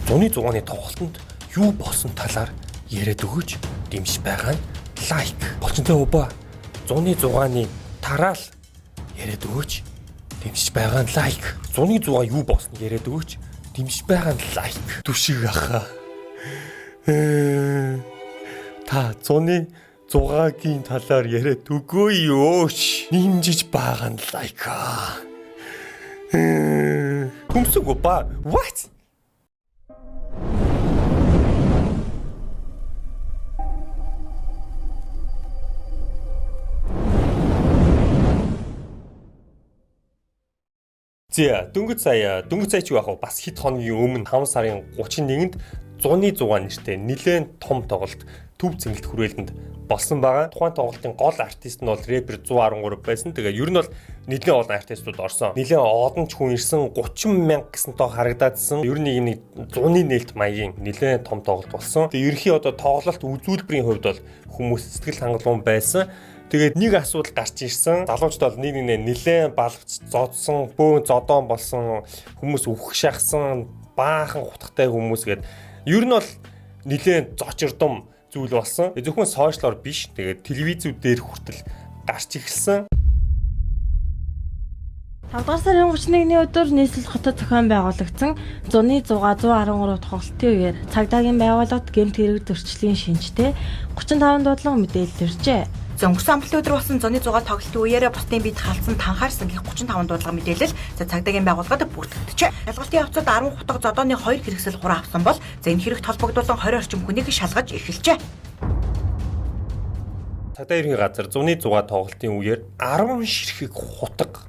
106-ны тоглолтод юу болсон талаар яриад өгөөч. Дэмжиж байгаа нь лайк. Болчонтой өбө 106-ны тараал яриад өгөөч. Дэмжиж байгаа нь лайк. 106 юу болсон яриад өгөөч. Дэмжиж байгаа нь лайк. Түшиг ахаа. Та 106-гийн талаар яриад өгөө ёош. Дэмжиж байгаа нь лайк. Хүмсэг ба what? Дөнгөж сая ч юу яах вэ? Бас хэд хоногийн өмнө 5 сарын 31-нд 106 нэртэй нэлээд том тоглолт төв зэнгэлт хүрээлэнд болсон байгаа. Тухайн тоглолтын гол артист нь бол рэпер 113 байсан. Тэгээ ер нь бол нэлээд олон артистууд орсон. Нэлээд олон ч хүн ирсэн 30 мянга гэсэн тоо харагдаадсан. Ер нь нэг 100-ны нээлт маягийн нэлээд том тоглолт болсон. Тэгээ ерөнхий одоо тоглолт үзүүлбэрийн хувьд бол хүмүүс сэтгэл хангалуун байсан. Тэгээд нэг асуудал гарч ирсэн. Залуучууд бол нэг нэлээд балгц зодсон, бөөн зодон болсон, хүмүүс үхэх шахсан, баахан хутгатай хүмүүс гээд ер нь бол нэлээд зочирдом зүйл болсон. Зөвхөн сошиалор биш. Тэгээд телевизүүд дээр хүртэл гарч ирсэн. 5 дугаар сарын 31-ний өдөр нийслэл хотод зохион байгуулагдсан 106 113 тоглолтын үеэр цагдаагийн байгууллагад гэмт хэрэг зөрчлийн шинжтэй 35 дуудлага мэдээлэл иржээ. Өнгөрсөн амралтын өдөр болсон 106 тоглолтын үеэр бусдын биед халдсан танхаарсан гэх 35 дуудлага мэдээлэл цагдаагийн байгууллагад бүртгэгдэжээ. Ялгалтын явцад 10 хутга зодооны 2 хэрэгсэл хураа авсан бол энэ хэрэгт холбогдуулан 20 орчим хүнийг шалгаж эхэлжээ. Цагдаа ерхий газар 106 тоглолтын үеэр 10 ширхэг хутга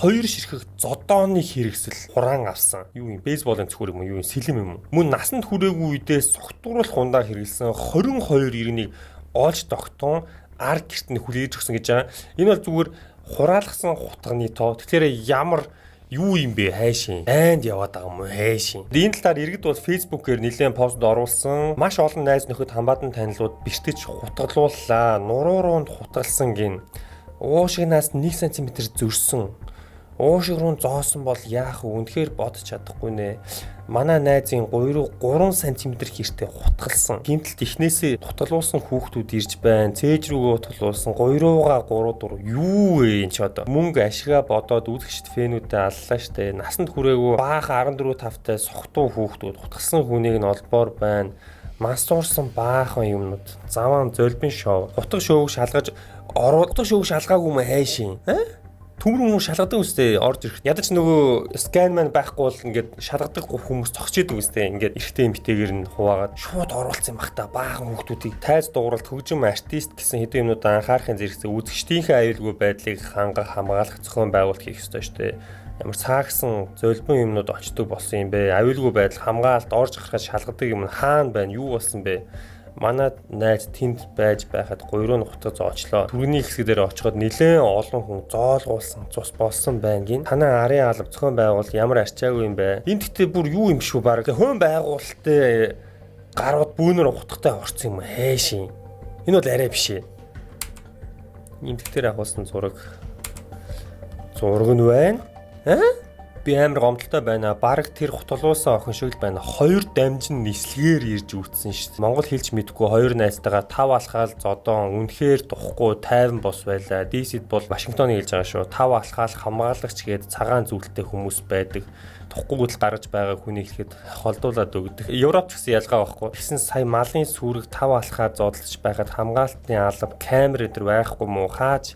2 ширхэг зодооны хэрэгсэл хураан авсан. Юу юм бейсболын цөхөр юм уу? Юу юм сэлэм юм уу? Мөн насанд хүрээгүй үедээ согтууруулах хундаа хэрэглэсэн 22 иргэнийг олж тогтоон ар гертний хүлээж өгсөн гэж байгаа. Энэ бол зүгээр хураалгасан хутганы тоо. Тэгэхээр ямар юу юм бэ хайшин? Айнд яваад байгаа юм уу хайшин? Энэ талаар иргэд бол фэйсбүүкээр нэлээд пост оруулсан. Маш олон найз нөхөд хамаатан танилуд бэртэж хутгалууллаа. Нуруунд хутгалсан гин. Уушигнаас 1 см зөрсөн. Уушиг руу зоосон бол яах вэ? Үнэхээр бодож чадахгүй нэ. Манай найзын 3 см хэртэй хутгалсан. Гэмтэлт ихнээсээ хутгалуулсан хүүхдүүд ирж байна. Цээж рүүгээ хутгалуулсан 3-га 3 4 юу вэ энэ ч одоо. Мөнгө ашигаа бодоод үзэгчд фэнүүдэд аллаа штэ. Насанд хүрээгүй баахан 14 5-тай сохтуу хүүхдүүд хутгалсан хүнийг нь олбоор байна. Мансуурсан баахан юмнууд. Заван зөлбин шоу. Хутга шоуг шалгаж хутга шоуг шалгаагүй юм хайшин. Төмөр хүмүүс шалгадаг үстэй орж ирэх. Ядаж нөгөө скан маань байхгүй бол ингээд шалгадаг хүмүүс зогсчихэдэг үстэй. Ингээд эрэгтэй эмэгтэйгээр нь хуваагаад шууд оруулсан юм бах та. Баахан хүмүүсийг тайз дууралт хөгжим артист гэсэн хэдэн юмнуудаа анхаарахын зэрэгцээ үзэгчдийнхээ аюулгүй байдлыг хамгаалах зохион байгуулалт хийх ёстой шүү дээ. Ямар цаагсан зөлбөн юмнууд очдог болсон юм бэ? Аюулгүй байдал хамгаалалт орж гарахад шалгадаг юм хаана байна? Юу болсон бэ? Манай найз тэнд байж байхад 3 нутаг зоочлоо. Түргэний хэсгээр очиход нэлээд олон хүн зоолгуулсан, цус болсон байна гин. Танай арын алба зохион байгуулалт ямар арчаагүй юм бэ? Энд гэхдээ бүр юу юм шүү баг. Хөн байгуулалттай гарууд бүүнөр утгатай орсон юм хайшин. Энэ бол арай биш ээ. Энд дээр авсан зураг нь байна. Би амар гомдолтой байна. Бараг тэр хутгалуулсан охин шиг л байна. 2 дамжин нислэгээр ирж үтсэн шүү дээ. Монгол хэлж мэдгүй 2 найзтайгаа 5 алхаал зодон үнэхээр духгүй 50 бос байлаа. DC-д бол Вашингтоныг хэлж байгаа шүү. 5 алхаал хамгаалагч гээд цагаан зүйлтэй хүмүүс байдаг. Тухгүй л гаргаж байгаа хүнийг хэлэхэд холдуулаад өгдөг. Европч гэсэн ялгаа байхгүй. Тэгсэн сая малын сүрэг 5 алхаа зодолж байхад хамгаалтын алба камер өдр байхгүй мó хааж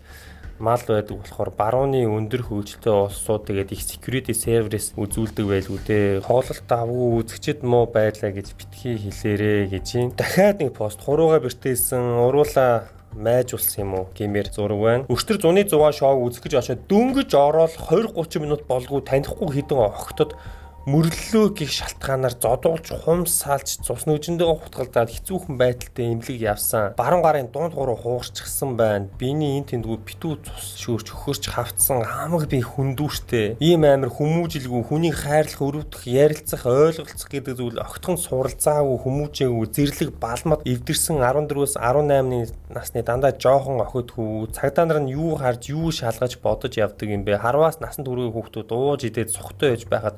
мал байдаг болохоор барууны өндөр хөгжилтэй улсууд тэгээд их security service үзүүлдэг байлгүй дээ. Хоололт авгүй үзэгчд муу байлаа гэж битгий хэлээрээ гэж юм. Дахиад нэг пост хурууга бэртээсэн уруула майжуулсан юм уу гэмээр зураг байна. Өчтөр 106 шоу үзэх гэж очоод дөнгөж ороод 20-30 минут болгүй танихгүй хідэн огтод мөрлөлөө гих шалтгаанаар зодуулж хумсаалж цус нүжиндээ хутгалдаад хэцүүхэн байдалтай эмнэлэг явсан. Баруун гарын дунд гурав хуурчсан байна. Биений эн тэндгүү битүү цус шүүрч хөхөрч хавцсан хамаг би хүндүүштэй. Ийм амир хүмүүжилгүй хүнийг хайрлах, өрөвдөх, ярилцах, ойлголцох гэдэг зүйл огтхон суралцаагүй, хүмүүжээгүй, зэрлэг балмад эвдэрсэн 14-өөс 18-ны насны дандаа жоохон охид хүү цагдаа нар нь юу харж юу шалгаж бодож явдаг юм бэ? Харваас насанд хүрээгүй хүүхдүүд ууж идээд сухтай байж байхад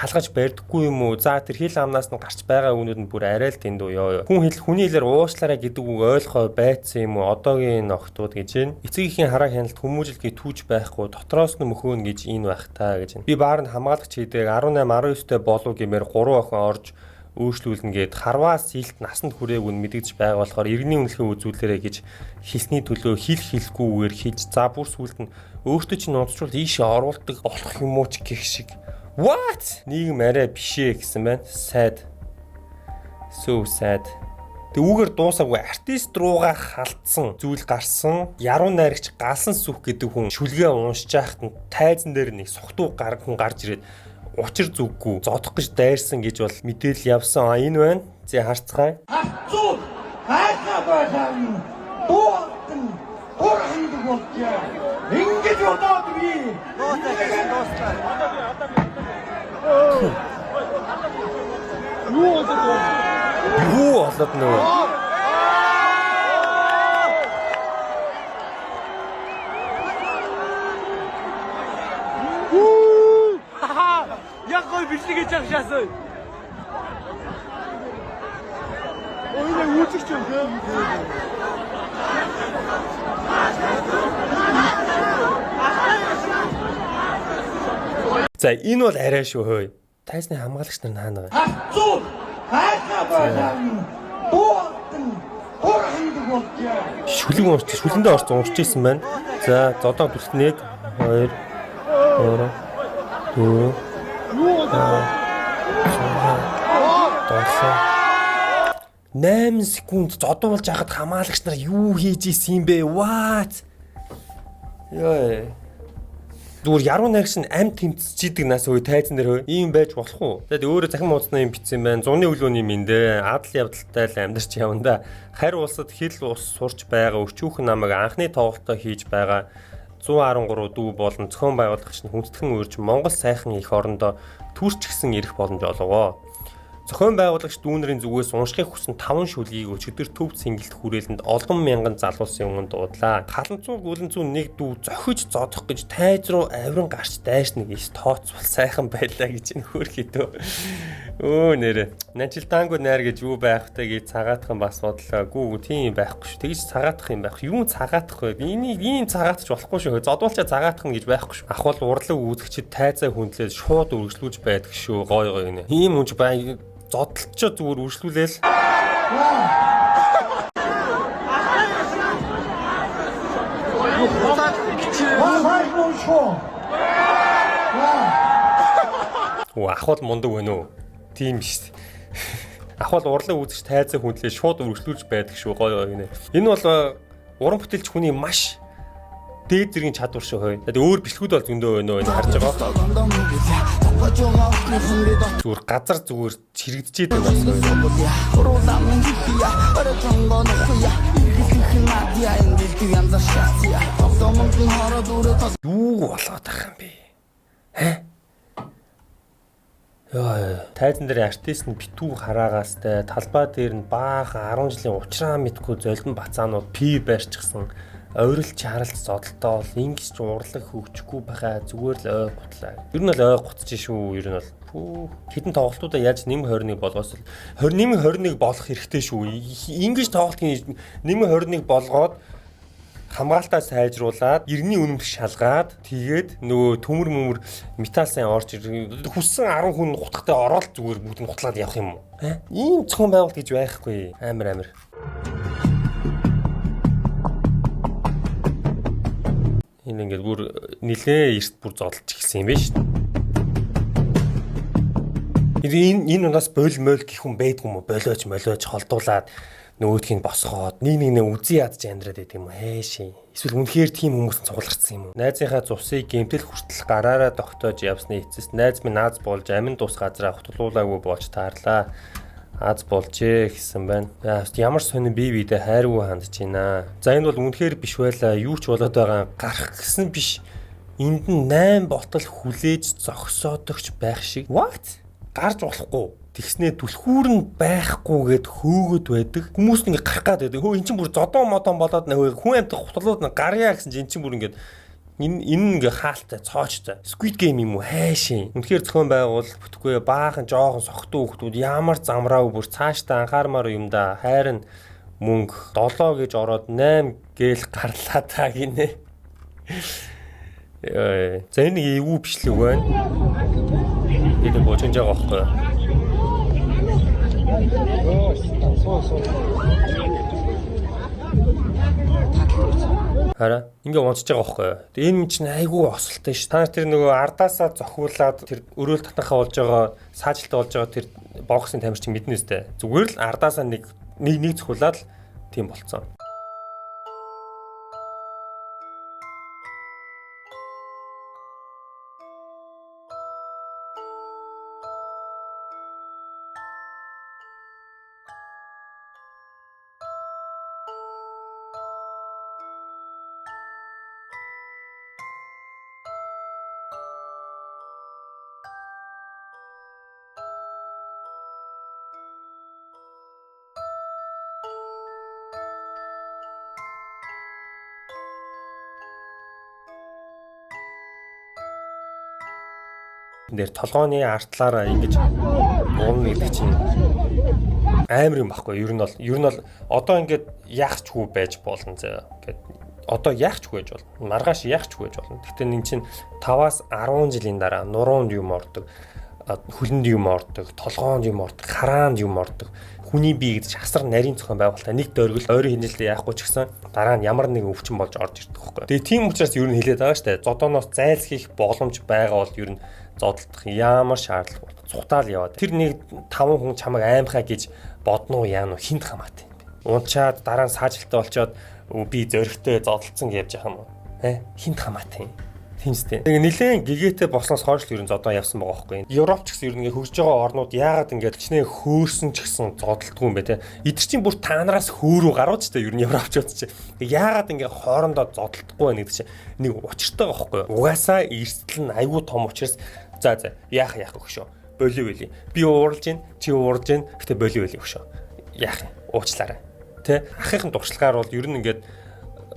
шалгаж барьдаггүй юм уу? За тэр хил амнаас нь гарч байгаа үнүүд нь бүр арай л дэндүү ёо. Хүний хэлээр уушлаараа гэдэг үг ойлгохоо байцсан юм уу? Одоогийн охтууд гэж байна. Эцэгийнхээ хараа хяналт хүмүүжлэгээ түүж байхгүй дотроос нь мөхөөн гэж энэ байх таа гэж байна. Би баарнд хамгаалагч хийдэг 18 19-тэй болов гэмээр 3 охин орж өөрчлүүлнэ гэд харваас илт насанд хүрээгүй нь мэдэгдэж байгаа болохоор иргэний үнэлгээ үзүүлээрэ гэж хэлсний төлөө хэлэхгүйгээр хийж за бүр сүлд нь өөртөө чинь нууцчвал ийшээ оруулдаг болох юм уу ч гэх шиг. What? Нийгэм арай бишээ гэсэн байна. Sad. So sad. Түүгээр дуусаагүй артист руугаа халтсан зүйл гарсан. Яруу найрагч галсан сүх гэдэг хүн шүлгээ уншиж байхад нь тайзан дээр нэг согтуу хүн гарч ирээд учир зүггүй зодох гэж дайрсан гэж бол мэдээлэл явсан. Энэ байна. Зэ харцгаая. Хацуу хайхаа байсан. Дуутан хурханд болчихё. Ингэж бодоод би. Юу болоод нөгөө Яг гой бичлэг хийж авшаасаа. Ой үүсэж юм гээ. За энэ бол арай шүү хөөе. Тайзны хамгаалагч нар хаана вэ? Хацуу хайхаа байсан. Дуутан хурханд болчихё. Шүлэг уншиж шүлэндээ орж уншиж ирсэн байна. За зодоо бүлт 1 2 3 8 секунд зодуулж яхад хамгаалагч нар юу хийж исэн юм бэ? What? Яа. Зүгээр яруу найрагч нь амт тэмцэж идэг нас үе тайзан дээр ийм байж болох уу? Тэгээд өөрөө захин муудсны юм битсэн байна. Зуны өглөөний миндээ адал явдалтай л амьдарч явна да. Харь улсад хил ус сурч байгаа өчүүхэн намайг анхны тоглолтоо хийж байгаа 113 дүү болон зохион байгуулагч нь хүндэтгэн үрж Монгол сайхан их орондоо төрч гисэн ирэх боломж олгоо. Зохион байгуулагч дүүнэрийн зүгээс уншихыг хүсэн 5 шүлгийг өчигдөр төв цэнгэлт хүрээлэнд олон мянган залуусын өмнө дуудлаа. Халанцуу гүлэнцүү нэг дүү зохиж зодох гэж тайз руу авиран гарч дайрна гэж тооцвол сайхан байлаа гэж энэ хөөрхөдөө. Өө нэрэ. Нажилдаангүй найр гэж юу байх вэ гэж цагаатхан бас бодлоо. Гүү тийм байхгүй шүү. Тэгж цагаатах юм байх. Юу цагаатах вэ? Энийг ийм цагаатч болохгүй шүү. Зодуулчаа цагаатах гэж байхгүй шүү. Ахвал урлаг үүсгчид тайзаа хүндлээд шууд үргэлжлүүлж байдаг шүү. Гой гой нэ. Ийм үнж бай зодтолчоо зүгээр үргэлжлүүлээл. Ахвал мундаг байна уу? Тийм шүү. Ахвал урлаг үүсгч тайзаа хүндлээ шууд үргэлжлүүлж байдаг шүү. Гой гой нэ. Энэ бол уран бүтээлч хүний маш дээд зэргийн чадвар шүү хөөе. Тэгээд өөр бичлэгүүд бол зөндөө байна уу харж байгаа. Зүгээр газар зүгээр чирэгдэж идэг бас. Юу болоод байгаа юм бэ? Яа, тайзан дээр артист нь битүү хараагаастай талбай дээр нь баахан 10 жилийн учраа мэдгүй золион бацаанууд пи барьчихсан. Ойролч харалт зодолтой бол ингэж ч урлаг хөвчгүй байхаа зүгээр л ой гутлаа. Ер нь л ой гутж шүү. Ер нь бол хэдэн тоглолтуудаа яаж нэм 21 болгоос л 21 болох хэрэгтэй шүү. Ингэж тоглолтын нэм 21 болгоод хамгаалтаа сайжруулад, иргэний үнэмш шалгаад, тэгээд нөгөө төмөр мөмөр металл сайн орж хүссэн 10 хүн гутахтай ороод зүгээр бүгд нь гутлаад явах юм уу? Ийм зохион байгуулалт гэж байхгүй. Амар. Энэ ингээд бүр нилээ эрт бүр зодолж гисэн юм биш. Энэ унаас бойл гэх хүн байдгүй юм уу? Болооч холдуулаад нөгөөдгийг босгоод нэг үзий ядж амьдраад байт юм уу? Хэшээ. Эсвэл үнэхээр тийм хүмүүс цугларцсан юм уу? Найзынхаа цусыг гэмтэл хүртэл гараараа тогтоож явсны эцэст найз минь аз болж амин тус газраа хутгуулаагүй болж таарлаа. Аз болжээ гэсэн байна. Ямар сонин бие биедээ хайргүй хандж байна. За энэ бол үнэхээр биш байлаа. Юу ч болоод байгаа гарах гэсэн биш. Энд нь 8 болтол хүлээж зогсоодогч байх шиг. What? Гарч болохгүй. Тэгснээ түлхүүр нь байхгүйгээд хөөгöd байдаг. Хүмүүс ингээ гарах гад байдаг. Хөө эн чинь бүр зодон модон болоод хүн амтх хутлууд гарьяа гэсэн чинь эн чинь бүр ингээ Энэ ингээ хаалттай, цоочтой. Squid Game юм уу хайшин. Үнэхээр зохион байгуулалт бүтэхгүй баахан жоохон согтуу хүмүүс ямар замраагүй бүр цаашдаа анхаармаар юм да. Хайрын мөнгө 7 гэж ороод 8 гээл гарлаа та гинэ. За энэ эвгүй бичлэг байна. Бид боожж байгаа байхгүй. Хараа ингээ унцж байгаа байхгүй. Тэгээ энэ чинь айгүй осолтой ш. Та тэр нөгөө ардаасаа зохиулаад тэр өрөөл татнахаа болж байгаа саажилтаа болж байгаа тэр боксын тамир чинь мэднэ үстэй. Зүгээр л ардаасаа нэг зохиулаад л тийм болцсон. Нэр толгооны артлаараа ингэж уурна гэдэг чинь амар юм баггүй. Ер нь бол одоо ингээд яахчгүй байж болно заа. Ингээд одоо яахчгүй байж болно. Маргааш яахчгүй байж болно. Гэхдээ энэ чинь 5-аас 10 жилийн дараа нуруунд юм ордог, хөлөнд юм ордог, толгоонд юм ордог, хараанд юм ордог. Хүний бие гэдэг асар нарийн зохион байгуулалтаа нэг дөргөл ойрын хинжилтэд яахгүй ч гэсэн дараа нь ямар нэгэн өвчин болж орж ирдэг байхгүй. Тэгээ тийм учраас ер нь хэлээд байгаа шүү дээ. Зодооноос зайлсхийх боломж байгаа бол ер нь зодтолдох ямар шаардлага бол цухтаал яваад. Тэр нэг 5 хүн чамайг аймхаа гэж бодно уу яа нь хинт хамаатай юм бэ. Унчаад дараа нь саажилтаа болчоод би зөрөгтэй зодтолцсон гэж яах юм уу? Хинт хамаатай юм. Тэмстэй. Тэгээ нэлээд гэгээтэй болсноос хойш л ер нь зодоо явсан байгаа байхгүй. Европ ч гэсэн ер нь хөгжиж байгаа орнууд яагаад ингэж чинээ хөөрсөн ч гэсэн зодтолдгүй юм бэ те. Эдгэр чинь бүр таанараас хөөрөө гарууд ч те ер нь европчууд чинь. Яагаад ингэ хоорондоо зодтолдохгүй байна гэдэг чинь нэг учиртай байгаа байхгүй. Угаасаа эрсдэл нь айгүй том учраас за яах өгшөө. Боли. Би ууралж гин, чи ууралж гин. Гэтэ боли өгшөө. Яах уучлаарай. Тэ ахыхын дуршлагаар бол ер нь ингээд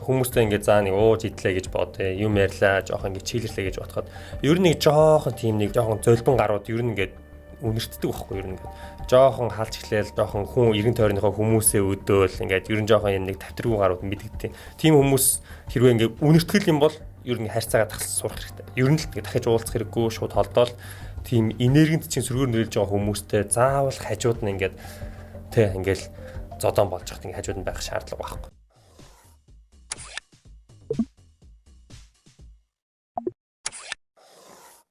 хүмүүстэй ингээд заа нэг ууж идлээ гэж бодъё. Юм ярьлаа, жоохон ингээд чийлэрлээ гэж бодоход ер нь нэг жоохон тийм нэг жоохон зөлбөн гарууд ер нь ингээд үнэртдэг байхгүй ер нь ингээд жоохон халж эхлээл жоохон хүн эргэн тойрныхоо хүмүүсээ өдөөл ингээд ер нь жоохон нэг тавтаргүй гарууд мэдэгддэг. Тийм хүмүүс хэрвээ ингээд үнэртгэл юм бол ер нь харьцаагаа тахсан сурах хэрэгтэй. Ер нь л дахиж уулзах хэрэггүй шууд холдоол тийм энергинд чинь сөргөөр нөлөөлж байгаа хүмүүстэй заавал хажууд нь ингээд тэ ингээд зодон болж хат ингээд хажууд нь байх шаардлага байхгүй.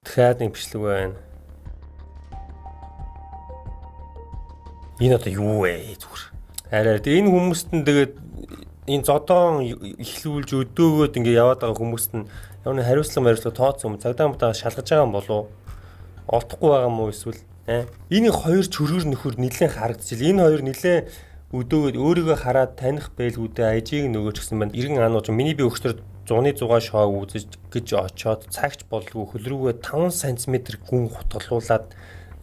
Тэгэхээр нэг бичлэг байна. Энэ одоо юу вэ зүгээр. Арай энэ хүмүүст нь тэгээд энэ зодон ихлүүлж өдөөгөөд ингээ яваад байгаа хүмүүст нь ямар нэг хариуцлага тооцсон юм цагдаа мутаа шалгаж байгаа юм болов олдохгүй байгаа юм уу эсвэл энийг хоёр чөргөр нөхөр нэлээд харагдчихил. Энэ хоёр нэлээд өдөөгөөд өөрийгөө хараад таних байлгүүдээ ажийг нөгөөч гэсэн байна. Иргэн аанууч миний би өгчтөр 100-100 шоог үзэж гэж очоод цагч боллгүй хөл рүүгээ 5 см гүн хутгалуулад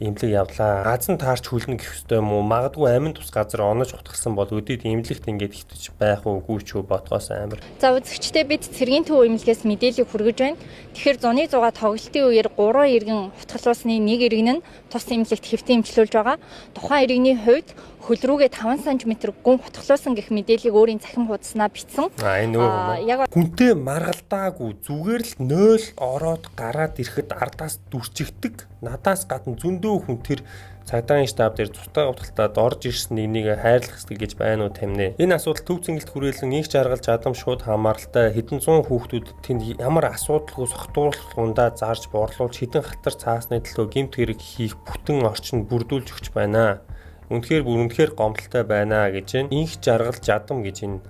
имлэг явлаа. Газан таарч хүлнэ гэх ёстой юм уу? Магадгүй амин тус газар онож хутгалсан бол өдөрт имлэгт ингээд хитэж байх уугүй ч бодгоос амар. За үзэгчдээ бид цэргийн төв имлэгээс мэдээлэл хүргэж байна. Тэгэхээр 100-100 тоглолтын үеэр 3 иргэн хутгалуулсны нэг иргэн нь тус имлэгт хэвтэн имжлүүлж байгаа. Тухайн иргэний хувьд хөл рүүгээ 5 см гүн хутгалуулсан гэх мэдээллийг өөрийн цахим хуудаснаа бичсэн. Энэ нөгөө хүнтэй маргалдаагүй зүгээр л 0 ороод гараад ирэхэд ардаас дүрчигдэг. Надаас гадна зөндөө хүн тэр цагдаагийн штаб дээр цутаа гуталтаад орж ирсэн энийг хайрлах хэрэгтэй гэж байна уу таминэ. Энэ асуудал төв цэнгэлт хүрээлэн инх жаргалж адам шууд хамааралтай хэдэн зуун хүүхдүүд тэнд ямар асуудалгүй сохтуурлахундаа зарж борлуулж хэдэн халтар цаасны төлөө гэмт хэрэг хийх бүтэн орчинд бүрдүүлж өгч байна. Үнэхээр гомдолтой байна гэж инх жаргалж адам гэж энэ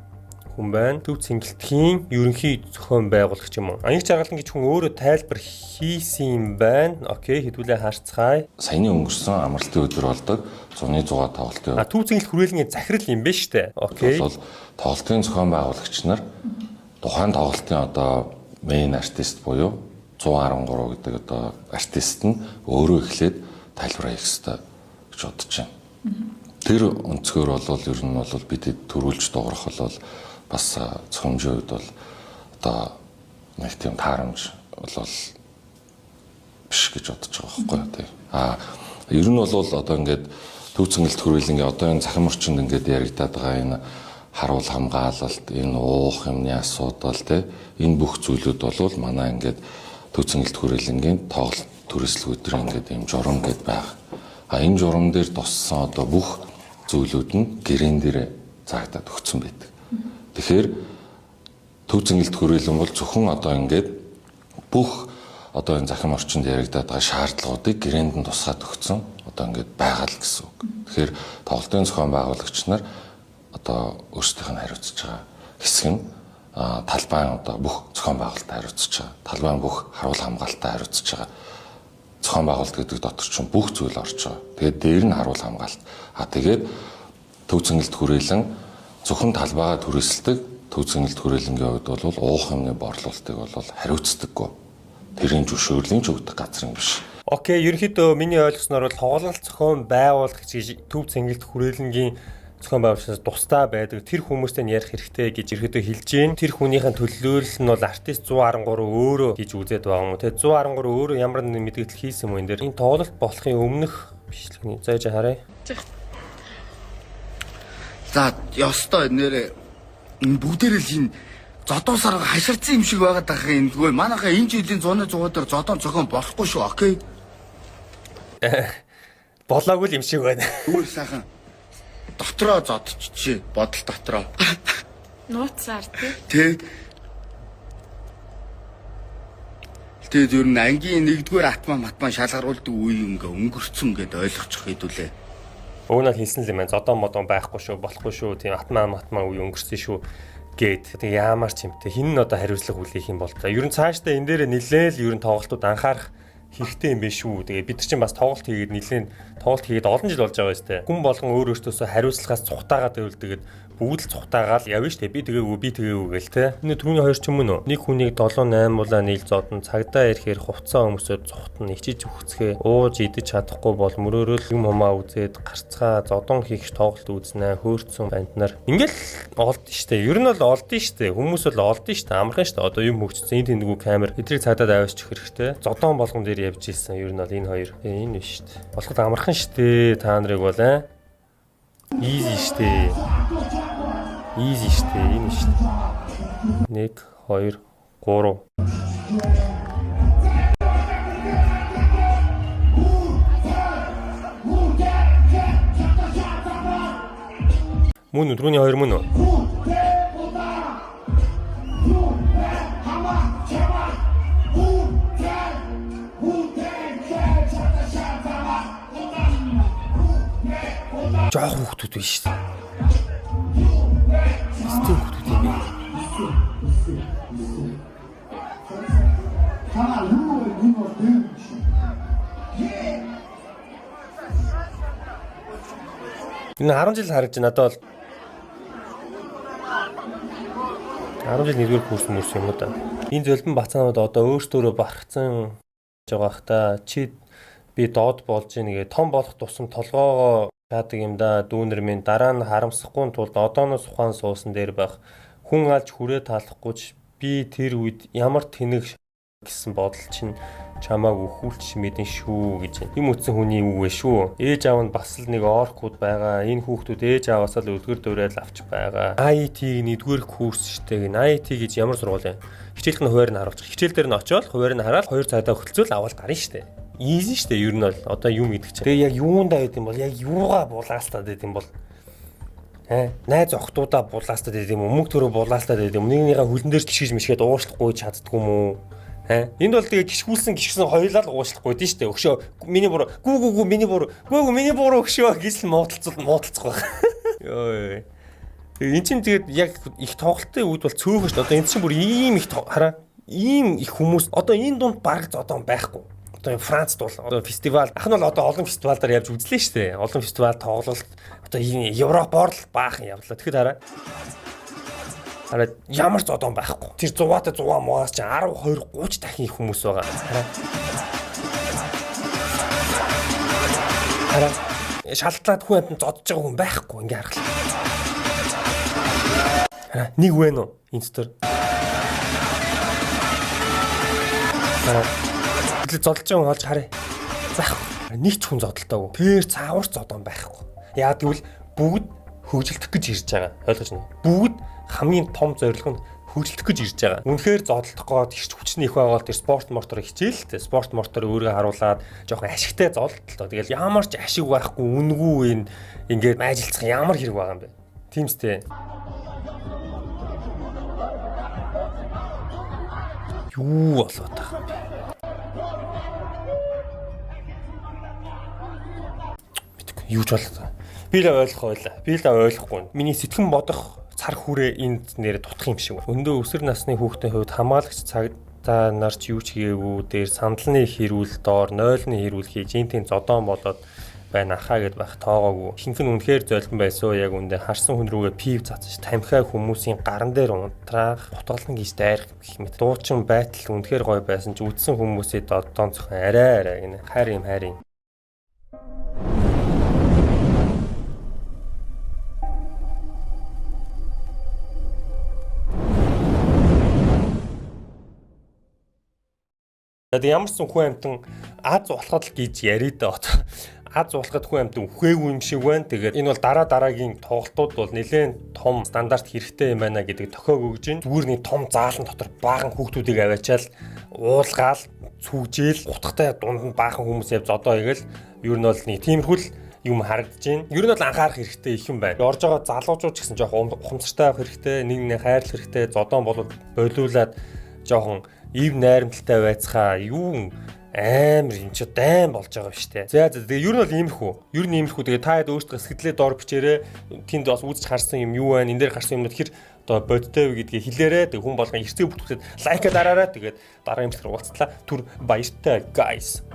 хүн байна. Төв цэнгэлтийн ерөнхий зохион байгуулагч юм уу? Инх жаргалан гэж хүн өөрөө тайлбар хийсэн юм байна. Окей, хэдүүлээ харцгаая. Саяны өнгөрсөн амралтын өдөр болдог 100-100 тоглолтын. Төв цэнгэлт хүрээлэнгийн захирал юм байна штэ. Окей. Бол тоглолтын зохион байгуулагч нар тухайн тоглолтын одоо main артист буюу 113 гэдэг одоо артист нь өөрөө эхлээд тайлбар хийх ёстой гэж бодож байна. Тэр өнцгөр бол ер нь бол бид төрүүлж дуурах бол бас цомжийн үед бол одоо нэг тийм таарамж бол биш гэж бодож байгаа байхгүй тий. Ер нь бол одоо ингээд төв цэнгэлт хүрээлэнгийн одоо энэ захим орчинд ингээд яригадаад байгаа энэ харуул хамгаалалт, энэ уух юмны асуудал тий энэ бүх зүйлүүд бол манай ингээд төв цэнгэлт хүрээлэнгийн тоглолт төрөслөгөдрийн ингээд юм журам гэд байгаа. Энэ журам дээр туссан одоо бүх зүйлүүд нь гэрэн дээр заагдаад өгсөн байдаг. Тэгэхээр төв цэнгэлт хүрээлэн бол зөвхөн одоо ингээд бүх одоо энэ захим орчинд яригадаад байгаа шаардлагуудыг гэрээнд нь тусгаад өгсөн одоо ингээд байгаа л гэсэн үг. Тэгэхээр тоглолтын зохион байгуулагч нар одоо өөрсдийнх нь хариуцж байгаа хэсэг нь талбайн одоо бүх зохион байгуулалтад хариуцж байгаа. Талбайн бүх харуул хамгаалтад хариуцж байгаа. Зохион байгуулалт гэдэг дотор ч бүх зүйл орж байгаа. Тэгээд дээр нь харуул хамгаалалт. Тэгээд төв цэнгэлт хүрээлэн зөвхөн талбайгаа түрээсэлдэг. Төв цэнгэлт хүрээлэнгийн хувьд бол уух юмны борлуулалтыг бол хариуцдаггүй. Тэрийн зөвшөөрлийн ч өгдөг газар юм биш. Окей, ерөнхийдөө миний ойлгосноор бол тоглолт зохион байгуулагч гэж төв цэнгэлт хүрээлэнгийн зохион байгуулагчаас тусдаа байдаг. Тэр хүмүүстэй ярих хэрэгтэй гэж ерөнхийдөө хэлж гин. Тэр хүнийхэн төлөөлөл нь бол артист 113 өөрөө гэж үзээд байгаа юм уу? Тэгээ 113 өөрөө ямар нэг мэдээлэл хийсэн юм энэ дээр. Энэ тоглолт болохын өмнөх бичлэгний зааж харъя. За, ёстой нэрээ энэ бүгдээрээ л энэ зодоосоор хаширцсан юм шиг байгаад байгаа юм. Тэгвэл манайхаа энэ жилийн 100-100 дээр зодон зохион болохгүй шүү. Окей. Болоогүй л юм шиг байна. Зүгээр сайхан дотроо зодчихжээ. Бодол дотроо. Нууцаар тий. Тэгээд ер нь ангийн 1-р атман шалгаруулдаг үе ингээ өнгөрцөн гэдээ ойлгочих хэдүүлээ. Өөнөө хэлсэн л юм байна. Зодон модон байхгүй шүү, болохгүй шүү. Тийм атман үе өнгөрсөн шүү гэд. Тэгээ яамар ч юмтэй хин нь одоо хариуцлага хүлээх юм бол та. Ер нь цаашдаа энэ дээр нэлээл ер нь тоглолтууд анхаарах хэрэгтэй юм биш шүү. Тэгээ бид нар чинь бас тоглолт хийгээд нэлээд тоглолт хийгээд олон жил болж байгаа юм тест. Хүн болгон өөрөөсөө хариуцлагаас цухтаагаад байвал тэгээд бүгд л цухтаагаал явна штэ. Би тэгээгүй гээл те. Энэ түрүүний хоёр ч юм уу? Нэг хүнийг 7-8 булаа нийл зодон цагдаа ирэхээр хувцас өмсөд цухтна ичиж өгцгээ ууж идэж чадахгүй бол мөрөөрөл юм хумаа үзээд гарцгаа зодон хийх тоглолт үзнэ хөөрцөн банднаар ингээл олд штэ. Ер нь бол олдсон штэ. Хүмүүс бол олдсон штэ. Амархан штэ. Одоо юм хөгжсөн энэ тэндгүү камер эдрийг цагдаад аваачих хэрэгтэй. Зодон болгон дээр явж ийсэн. Ер нь бол энэ хоёр. Энэ биш штэ. Болоход амархан штэ. Та нарыг бол easy штэ. Easy штэ. Энэ штэ. 1 2 3 Мөн өдрөний 2 мөн үү? Жаахан хүүхдүүд биш шүү дээ. Стим хүүхдүүд юм бэ? Энэ 10 жил харагдаж надад бол 10 жил нэгдүгээр курс юм да. Энэ зөлбөн бацаанууд одоо өөртөөрөө барахсан байгаа хта чи би доод болж нэгээ том болох тусам толгоогоо шаадаг юм да. Дүүнер минь дараа нь харамсахгүй тулд одооноос ухаан суусан дээр байх хүн алж хүрээ таалахгүйч би тэр үед ямар тэнэг гэсэн бодол чинь чамааг өхүүлч мэдэн шүү гэж юм утсан хүний үг вэ шүү. Ээж аав нь бас л нэг оркууд байгаа. Энэ хүүхдүүд ээж аваасаа л үлгэр дуурайл авч байгаа. IET нэгдүгээр курс штэ гэн. IET гэж ямар сургууль вэ? Хичээлх нь хуваар нь харуулж. Хичээл дээр нь очиод хуваар нь хараад 2 цагтаа хөлцөөл аваад гарна штэ. Easy штэ ер нь бол одоо юм гэдэг чинь. Тэгээ яг юундаа гэдэг юм бол яг юугаа булаастаад гэдэг юм бол найз охтуудаа булаастаад гэдэг юм уу? Мөнгө төрөө булаастаад гэдэг юм. Нэгнийхээ хөлн дээр тишгэж мишгээд уушлахгүй чаддгүй юм уу? Энд бол тэгээ гიშгсэн хоёулаа л уушлахгүй дээ штэ. Өгшөө миний буруу. Гүү миний буруу. Миний буруу өгшөө гэж л муудалцах байх. Йоо. Энд чинь тэгээд яг их тоглолтын үед бол цөөхөн штэ. Одоо энд чинь бүр ийм их хараа. Ийм их хүмүүс одоо энэ дунд баг зодон байхгүй. Одоо Францд бол одоо фестивал ах нь бол одоо олон фестивалаар явж үзлээ штэ. Олон фестивал тоглолт одоо Европоор л баахан явлаа. Тэгэхэд хараа. Ямар ч зодон байхгүй. Тэр 100-аад 100 муугаас чинь 10 20 30 дахин их хүмүүс байгаа. Хараа. Шалтлаад хүн амт зодж байгаа хүн байхгүй ингээ харахлаа. Хараа. Нэг вэ нөө энэ төр. Тэгэл зодолж байгаа хүн олж харъя. Заах. Нэг ч хүн зодолтоогүй. Тэр цаавар зодон байхгүй. Яа гэвэл бүгд хөгжилдөх гэж ирж байгаа. Ойлгож байна уу? Бүгд хамгийн том зорилго нь хөгжилдөх гэж ирж байгаа. Үнэхээр зодолдох гээд ихч хүчний их байгаа бол тэр спорт мортоор хичээл л тэ. Спорт мортоор өөрийгөө харуулад жоохон ашигтай зодолтол. Тэгэл ямар ч ашиг байхгүй үнгүй ингээд ажиллацах ямар хэрэг байгаа юм бэ? Тийм үстэй. Юу болоод байгаа юм бэ? Мэдгүй юу ч болоо. Би л ойлгох байла. Би л ойлгохгүй. Миний сэтгэн бодох цар хүрээ энд нэр дутах юм шиг байна. Өндөө өсвөр насны хүүхдийн хувьд хамгаалагч цагтаа нарч юу ч хийгээгүй, дээр сандалны хэрүүл доор 0-ны хэрүүл хийж энтийн зодон болоод байна ахаа гэд байх тоогоогүй. Хинхэн үнэхээр золбон байсан яг үндэ харсан хүн рүүгээ пив цацаж тамхиа хүмүүсийн гаран дээр унтраах, хутгална гэж дайрах гэх мэт. Дуучин байтал үнэхээр гоё байсан ч үдсэн хүмүүсээ додон цохон арай гинэ. Хайр юм. Тэгээд ямар ч хүн амтан аз болоход л гэж яриад байгаа. Аз болоход хүн амтан үхээгүй юм шиг байна. Тэгээд энэ бол дараагийн тоглолтууд бол нэлээд том стандарт хэрэгтэй юм байна гэдэг тохиог өгж байна. Зүгээр нэг том заалан дотор баахан хүүхдүүдийг аваачаал уулгаал цүгжээл утгатай дунд нь баахан хүмүүс явж зодоо игээл ер нь бол нэг тиймэрхүү юм харагдаж байна. Ер нь бол анхаарах хэрэгтэй их юм байна. Орж байгаа залуучууд ч гэсэн жоохон ухамсартай байх хэрэгтэй, нэг хайрлах хэрэгтэй, зодон болуулаад жоохон ив найрамдалтай байцгаа юу амар юм чи дайм болж байгаа биш үү. За тэгээ ер нь бол иймэрхүү. Ер нь иймэрхүү. Тэгээ та хэд өөртөө сэтгэлээ дор бичээрэй. Тэнд бас үзэж харсан юм юу байна? Энд дээр гарсан юмнууд хэр одоо бодтой вэ гэдгийг хэлээрэй. Тэгээ хүн болгон эртээ бүтүүлээд лайка дараарай. Тэгээд дараа юмсаар уулзтлаа. Түр баяртай guys.